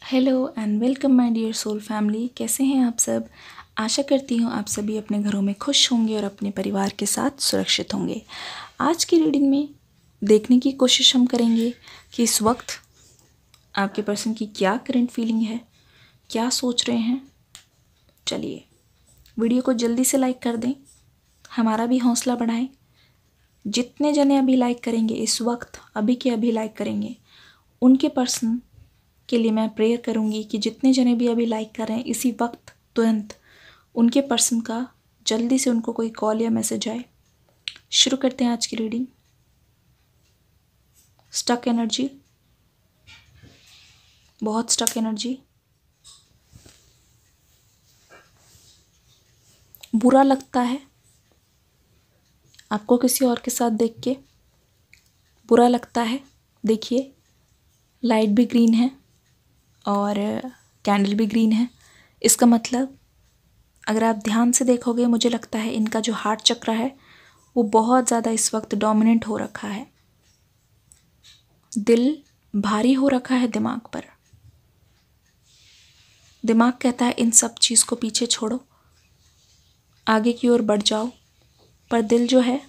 Hello and welcome my dear soul family. कैसे हैं आप सब। आशा करती हूँ आप सभी अपने घरों में खुश होंगे और अपने परिवार के साथ सुरक्षित होंगे। आज की रीडिंग में देखने की कोशिश हम करेंगे कि इस वक्त आपके पर्सन की क्या करंट फीलिंग है, क्या सोच रहे हैं। चलिए वीडियो को जल्दी से लाइक कर दें, हमारा भी हौसला बढ़ाएं। जितने जने अभी लाइक करेंगे, इस वक्त अभी के अभी लाइक करेंगे, उनके पर्सन के लिए मैं प्रेयर करूंगी कि जितने जने भी अभी लाइक कर रहे हैं इसी वक्त तुरंत उनके पर्सन का जल्दी से उनको कोई कॉल या मैसेज आए। शुरू करते हैं आज की रीडिंग। स्टक एनर्जी, बहुत स्टक एनर्जी। बुरा लगता है आपको किसी और के साथ देख के, बुरा लगता है। देखिए लाइट भी ग्रीन है और कैंडल भी ग्रीन है। इसका मतलब अगर आप ध्यान से देखोगे, मुझे लगता है इनका जो हार्ट चक्र है वो बहुत ज़्यादा इस वक्त डोमिनेंट हो रखा है। दिल भारी हो रखा है दिमाग पर। दिमाग कहता है इन सब चीज़ को पीछे छोड़ो, आगे की ओर बढ़ जाओ, पर दिल जो है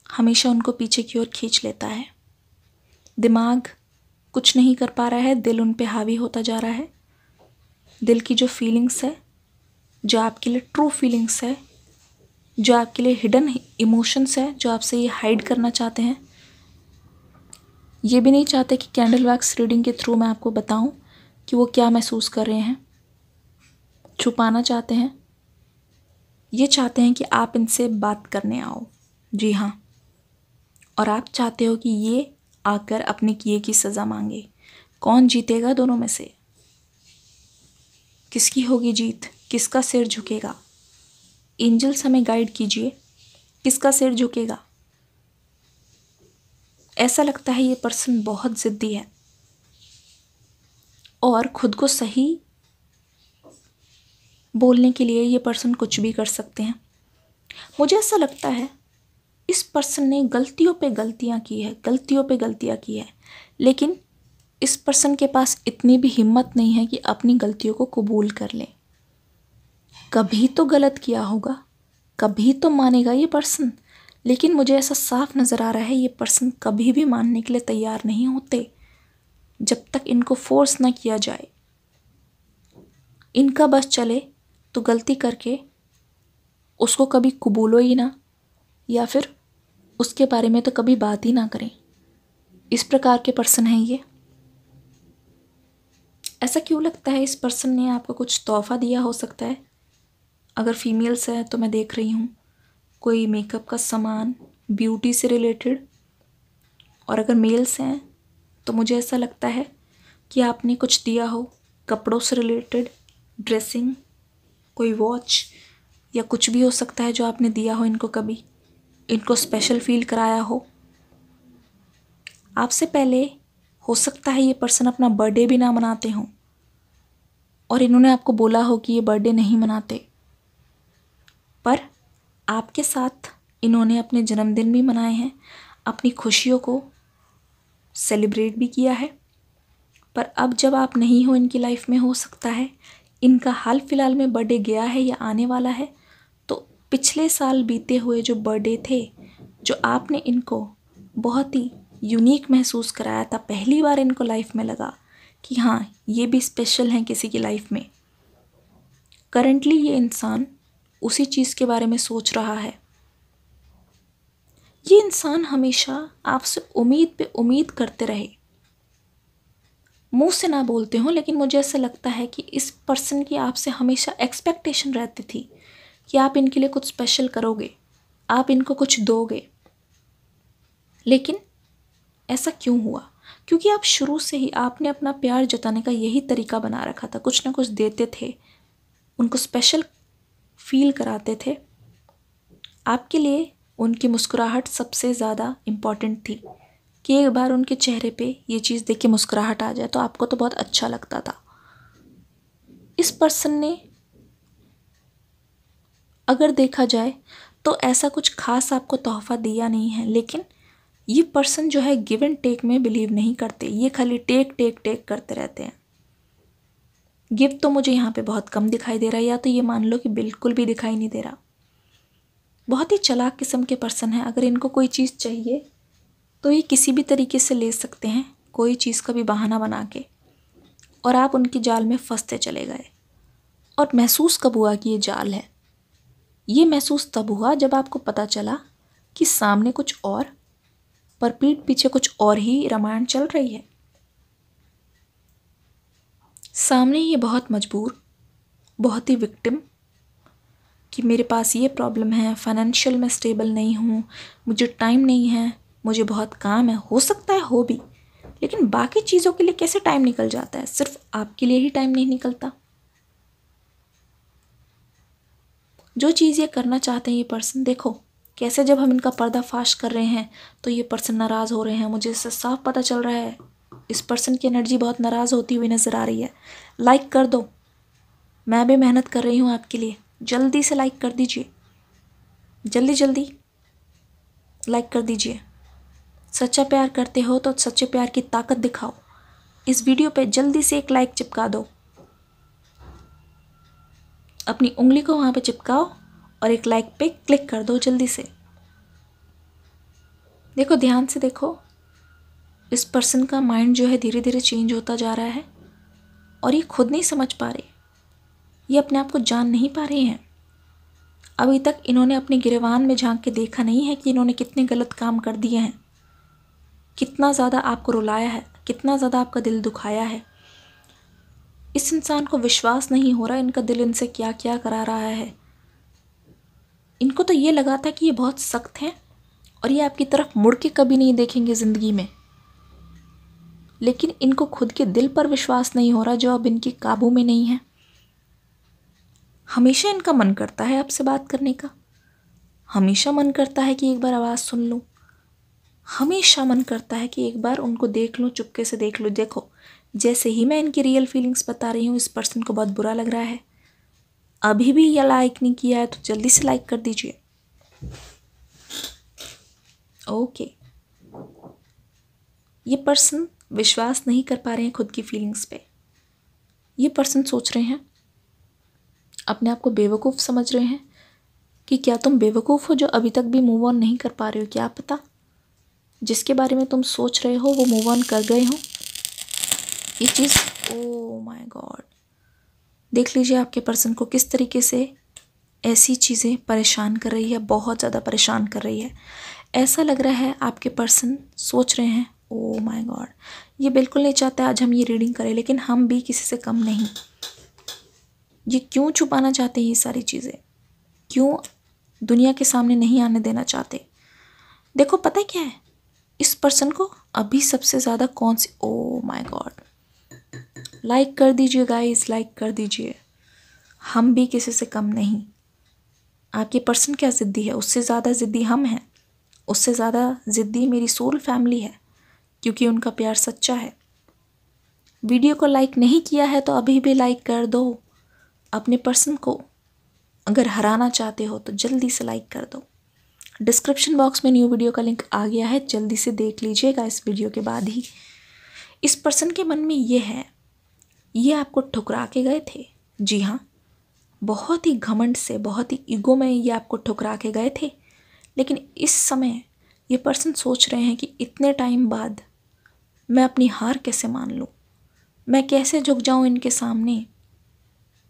हमेशा उनको पीछे की ओर खींच लेता है। दिमाग कुछ नहीं कर पा रहा है, दिल उन पे हावी होता जा रहा है। दिल की जो फीलिंग्स है, जो आपके लिए ट्रू फीलिंग्स है, जो आपके लिए हिडन इमोशंस है, जो आपसे ये हाइड करना चाहते हैं, ये भी नहीं चाहते कि कैंडल वैक्स रीडिंग के थ्रू मैं आपको बताऊं कि वो क्या महसूस कर रहे हैं। छुपाना चाहते हैं। ये चाहते हैं कि आप इनसे बात करने आओ। जी हाँ, और आप चाहते हो कि ये आकर अपने किए की सज़ा मांगे। कौन जीतेगा दोनों में से? किसकी होगी जीत? किसका सिर झुकेगा? एंजल्स हमें गाइड कीजिए, किसका सिर झुकेगा? ऐसा लगता है ये पर्सन बहुत ज़िद्दी है और खुद को सही बोलने के लिए ये पर्सन कुछ भी कर सकते हैं। मुझे ऐसा लगता है इस पर्सन ने गलतियों पे गलतियां की है, गलतियों पे गलतियां की है, लेकिन इस पर्सन के पास इतनी भी हिम्मत नहीं है कि अपनी गलतियों को कबूल कर ले। कभी तो गलत किया होगा, कभी तो मानेगा ये पर्सन, लेकिन मुझे ऐसा साफ नज़र आ रहा है ये पर्सन कभी भी मानने के लिए तैयार नहीं होते जब तक इनको फोर्स ना किया जाए। इनका बस चले तो गलती करके उसको कभी कबूलो ही ना, या फिर उसके बारे में तो कभी बात ही ना करें। इस प्रकार के पर्सन हैं ये। ऐसा क्यों लगता है इस पर्सन ने आपको कुछ तोहफा दिया हो सकता है। अगर फीमेल्स है तो मैं देख रही हूँ कोई मेकअप का सामान, ब्यूटी से रिलेटेड, और अगर मेल्स हैं तो मुझे ऐसा लगता है कि आपने कुछ दिया हो कपड़ों से रिलेटेड, ड्रेसिंग, कोई वॉच या कुछ भी हो सकता है जो आपने दिया हो इनको, कभी इनको स्पेशल फील कराया हो। आपसे पहले हो सकता है ये पर्सन अपना बर्थडे भी ना मनाते हों और इन्होंने आपको बोला हो कि ये बर्थडे नहीं मनाते, पर आपके साथ इन्होंने अपने जन्मदिन भी मनाए हैं, अपनी खुशियों को सेलिब्रेट भी किया है। पर अब जब आप नहीं हो इनकी लाइफ में, हो सकता है इनका हाल फिलहाल में बर्थडे गया है या आने वाला है, तो पिछले साल बीते हुए जो बर्थडे थे, जो आपने इनको बहुत ही यूनिक महसूस कराया था, पहली बार इनको लाइफ में लगा कि हाँ ये भी स्पेशल हैं किसी की लाइफ में। करंटली ये इंसान उसी चीज़ के बारे में सोच रहा है। ये इंसान हमेशा आपसे उम्मीद पे उम्मीद करते रहे, मुंह से ना बोलते हो, लेकिन मुझे ऐसा लगता है कि इस पर्सन की आपसे हमेशा एक्सपेक्टेशन रहती थी कि आप इनके लिए कुछ स्पेशल करोगे, आप इनको कुछ दोगे। लेकिन ऐसा क्यों हुआ? क्योंकि आप शुरू से ही आपने अपना प्यार जताने का यही तरीका बना रखा था। कुछ ना कुछ देते थे, उनको स्पेशल फील कराते थे। आपके लिए उनकी मुस्कुराहट सबसे ज़्यादा इम्पॉर्टेंट थी कि एक बार उनके चेहरे पे ये चीज़ देख के मुस्कुराहट आ जाए तो आपको तो बहुत अच्छा लगता था। इस पर्सन ने अगर देखा जाए तो ऐसा कुछ खास आपको तोहफा दिया नहीं है, लेकिन ये पर्सन जो है गिव एंड टेक में बिलीव नहीं करते, ये खाली टेक टेक टेक करते रहते हैं। गिव तो मुझे यहाँ पे बहुत कम दिखाई दे रहा है, या तो ये मान लो कि बिल्कुल भी दिखाई नहीं दे रहा। बहुत ही चालाक किस्म के पर्सन है। अगर इनको कोई चीज़ चाहिए तो ये किसी भी तरीके से ले सकते हैं, कोई चीज़ का भी बहाना बना के, और आप उनकी जाल में फंसते चले गए। और महसूस कब हुआ कि ये जाल है? ये महसूस तब हुआ जब आपको पता चला कि सामने कुछ और, पर पीठ पीछे कुछ और ही रामायण चल रही है। सामने ये बहुत मजबूर, बहुत ही विक्टिम, कि मेरे पास ये प्रॉब्लम है, फाइनेंशियल में स्टेबल नहीं हूँ, मुझे टाइम नहीं है, मुझे बहुत काम है। हो सकता है हो भी, लेकिन बाकी चीज़ों के लिए कैसे टाइम निकल जाता है, सिर्फ आपके लिए ही टाइम नहीं निकलता। जो चीज़ ये करना चाहते हैं ये पर्सन, देखो कैसे जब हम इनका पर्दाफाश कर रहे हैं तो ये पर्सन नाराज़ हो रहे हैं। मुझे इससे साफ पता चल रहा है इस पर्सन की एनर्जी बहुत नाराज़ होती हुई नज़र आ रही है। लाइक कर दो, मैं भी मेहनत कर रही हूँ आपके लिए, जल्दी से लाइक कर दीजिए, जल्दी जल्दी लाइक कर दीजिए। सच्चा प्यार करते हो तो सच्चे प्यार की ताकत दिखाओ। इस वीडियो पे जल्दी से एक लाइक चिपका दो, अपनी उंगली को वहाँ पे चिपकाओ और एक लाइक पे क्लिक कर दो जल्दी से। देखो ध्यान से देखो, इस पर्सन का माइंड जो है धीरे धीरे चेंज होता जा रहा है और ये खुद नहीं समझ पा रहे, ये अपने आप को जान नहीं पा रहे हैं। अभी तक इन्होंने अपने गिरेबान में झांक के देखा नहीं है कि इन्होंने कितने गलत काम कर दिए हैं, कितना ज़्यादा आपको रुलाया है, कितना ज़्यादा आपका दिल दुखाया है। इस इंसान को विश्वास नहीं हो रहा इनका दिल इनसे क्या क्या करा रहा है। इनको तो ये लगा था कि ये बहुत सख्त हैं और ये आपकी तरफ मुड़ के कभी नहीं देखेंगे ज़िंदगी में, लेकिन इनको खुद के दिल पर विश्वास नहीं हो रहा जो अब इनके काबू में नहीं है। हमेशा इनका मन करता है आपसे बात करने का, हमेशा मन करता है कि एक बार आवाज़ सुन लूँ, हमेशा मन करता है कि एक बार उनको देख लूँ, चुपके से देख लूँ। देखो जैसे ही मैं इनकी रियल फीलिंग्स बता रही हूँ, इस पर्सन को बहुत बुरा लग रहा है। अभी भी ये लाइक नहीं किया है तो जल्दी से लाइक कर दीजिए। ओके, ये पर्सन विश्वास नहीं कर पा रहे हैं खुद की फीलिंग्स पे। ये पर्सन सोच रहे हैं, अपने आप को बेवकूफ़ समझ रहे हैं कि क्या तुम बेवकूफ़ हो जो अभी तक भी मूव ऑन नहीं कर पा रहे हो? क्या पता जिसके बारे में तुम सोच रहे हो वो मूव ऑन कर गए हो। ये चीज़, ओ माय गॉड, देख लीजिए आपके पर्सन को किस तरीके से ऐसी चीज़ें परेशान कर रही है, बहुत ज़्यादा परेशान कर रही है। ऐसा लग रहा है आपके पर्सन सोच रहे हैं, ओ माय गॉड, ये बिल्कुल नहीं चाहता आज हम ये रीडिंग करें, लेकिन हम भी किसी से कम नहीं। ये क्यों छुपाना चाहते हैं ये सारी चीज़ें, क्यों दुनिया के सामने नहीं आने देना चाहते? देखो पता है क्या है, इस पर्सन को अभी सबसे ज़्यादा कौन सी, ओ माय गॉड, लाइक कर दीजिए गाइस, लाइक कर दीजिए। हम भी किसी से कम नहीं। आपके पर्सन क्या ज़िद्दी है, उससे ज़्यादा ज़िद्दी हम हैं, उससे ज़्यादा ज़िद्दी मेरी सोल फैमिली है, क्योंकि उनका प्यार सच्चा है। वीडियो को लाइक नहीं किया है तो अभी भी लाइक कर दो। अपने पर्सन को अगर हराना चाहते हो तो जल्दी से लाइक कर दो। डिस्क्रिप्शन बॉक्स में न्यू वीडियो का लिंक आ गया है, जल्दी से देख लीजिएगा इस वीडियो के बाद ही। इस पर्सन के मन में ये है, ये आपको ठुकरा के गए थे। जी हाँ, बहुत ही घमंड से, बहुत ही ईगो में ये आपको ठुकरा के गए थे, लेकिन इस समय ये पर्सन सोच रहे हैं कि इतने टाइम बाद मैं अपनी हार कैसे मान लूँ, मैं कैसे झुक जाऊँ इनके सामने।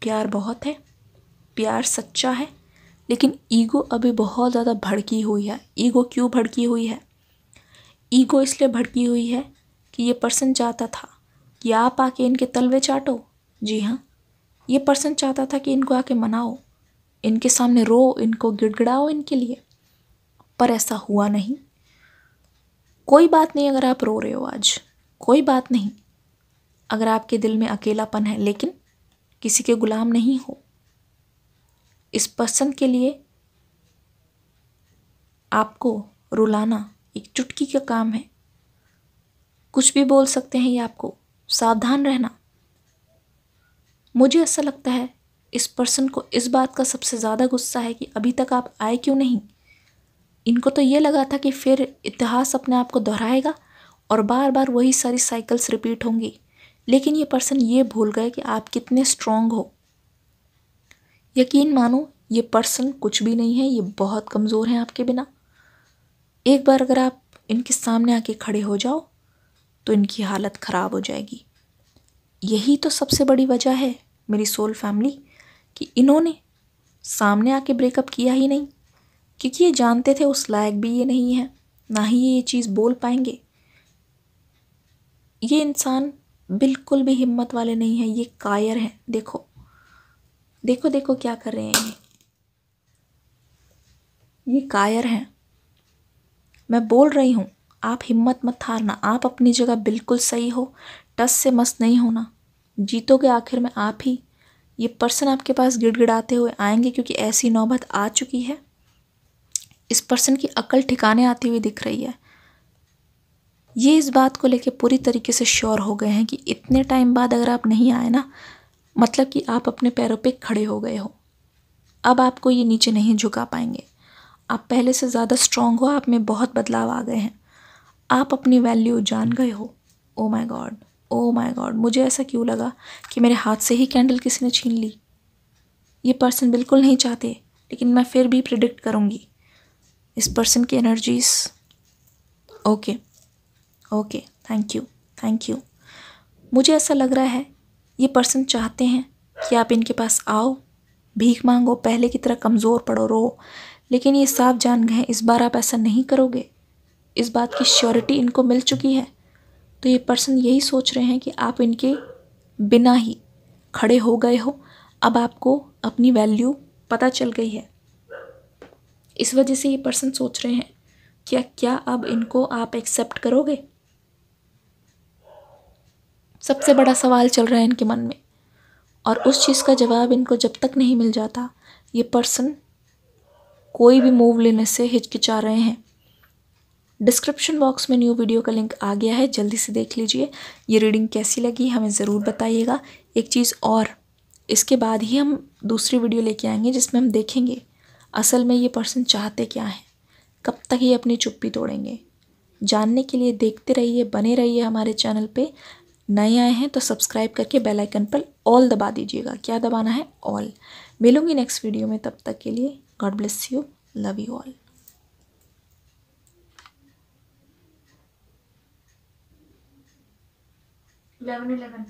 प्यार बहुत है, प्यार सच्चा है, लेकिन ईगो अभी बहुत ज़्यादा भड़की हुई है। ईगो क्यों भड़की हुई है? ईगो इसलिए भड़की हुई है कि ये पर्सन चाहता था कि आप आके इनके तलवे चाटो। जी हाँ, ये पर्सन चाहता था कि इनको आके मनाओ, इनके सामने रो, इनको गिड़गिड़ाओ इनके लिए, पर ऐसा हुआ नहीं। कोई बात नहीं अगर आप रो रहे हो आज, कोई बात नहीं अगर आपके दिल में अकेलापन है, लेकिन किसी के गुलाम नहीं हो। इस पर्सन के लिए आपको रुलाना एक चुटकी का काम है, कुछ भी बोल सकते हैं ये आपको, सावधान रहना। मुझे ऐसा लगता है इस पर्सन को इस बात का सबसे ज़्यादा गुस्सा है कि अभी तक आप आए क्यों नहीं। इनको तो ये लगा था कि फिर इतिहास अपने आप को दोहराएगा और बार बार वही सारी साइकिल्स रिपीट होंगी, लेकिन ये पर्सन ये भूल गए कि आप कितने स्ट्रांग हो। यकीन मानो ये पर्सन कुछ भी नहीं है, ये बहुत कमज़ोर हैं आपके बिना। एक बार अगर आप इनके सामने आके खड़े हो जाओ तो इनकी हालत ख़राब हो जाएगी। यही तो सबसे बड़ी वजह है मेरी सोल फैमिली कि इन्होंने सामने आके ब्रेकअप किया ही नहीं, क्योंकि ये जानते थे उस लायक भी ये नहीं है, ना ही ये चीज़ बोल पाएंगे। ये इंसान बिल्कुल भी हिम्मत वाले नहीं है, ये कायर हैं। देखो देखो देखो क्या कर रहे हैं ये कायर हैं। मैं बोल रही हूँ आप हिम्मत मत हारना, आप अपनी जगह बिल्कुल सही हो, टस से मस नहीं होना, जीतोगे आखिर में आप ही। ये पर्सन आपके पास गिड़गिड़ाते हुए आएंगे क्योंकि ऐसी नौबत आ चुकी है। इस पर्सन की अकल ठिकाने आती हुई दिख रही है। ये इस बात को लेके पूरी तरीके से श्योर हो गए हैं कि इतने टाइम बाद अगर आप नहीं आए ना, मतलब कि आप अपने पैरों पे खड़े हो गए हो। अब आपको ये नीचे नहीं झुका पाएंगे। आप पहले से ज़्यादा स्ट्रांग हो, आप में बहुत बदलाव आ गए हैं, आप अपनी वैल्यू जान गए हो। Oh my God, oh my God, मुझे ऐसा क्यों लगा कि मेरे हाथ से ही कैंडल किसी ने छीन ली। ये पर्सन बिल्कुल नहीं चाहते, लेकिन मैं फिर भी प्रिडिक्ट करूँगी इस पर्सन की energies. Okay okay, thank you thank you. मुझे ऐसा लग रहा है ये पर्सन चाहते हैं कि आप इनके पास आओ, भीख मांगो, पहले की तरह कमज़ोर पड़ो, रो, लेकिन ये साफ जान गए इस बार आप ऐसा नहीं करोगे। इस बात की श्योरिटी इनको मिल चुकी है। तो ये पर्सन यही सोच रहे हैं कि आप इनके बिना ही खड़े हो गए हो, अब आपको अपनी वैल्यू पता चल गई है। इस वजह से ये पर्सन सोच रहे हैं क्या अब इनको आप एक्सेप्ट करोगे। सबसे बड़ा सवाल चल रहा है इनके मन में, और उस चीज़ का जवाब इनको जब तक नहीं मिल जाता ये पर्सन कोई भी मूव लेने से हिचकिचा रहे हैं। डिस्क्रिप्शन बॉक्स में न्यू वीडियो का लिंक आ गया है, जल्दी से देख लीजिए। ये रीडिंग कैसी लगी हमें ज़रूर बताइएगा। एक चीज़ और, इसके बाद ही हम दूसरी वीडियो लेके आएंगे जिसमें हम देखेंगे असल में ये पर्सन चाहते क्या हैं, कब तक ये अपनी चुप्पी तोड़ेंगे। जानने के लिए देखते रहिए, बने रहिए हमारे चैनल पे। नए आए हैं तो सब्सक्राइब करके बेल आइकन पर ऑल दबा दीजिएगा। क्या दबाना है? ऑल। मिलूंगी नेक्स्ट वीडियो में, तब तक के लिए God bless you, love you all. 11:11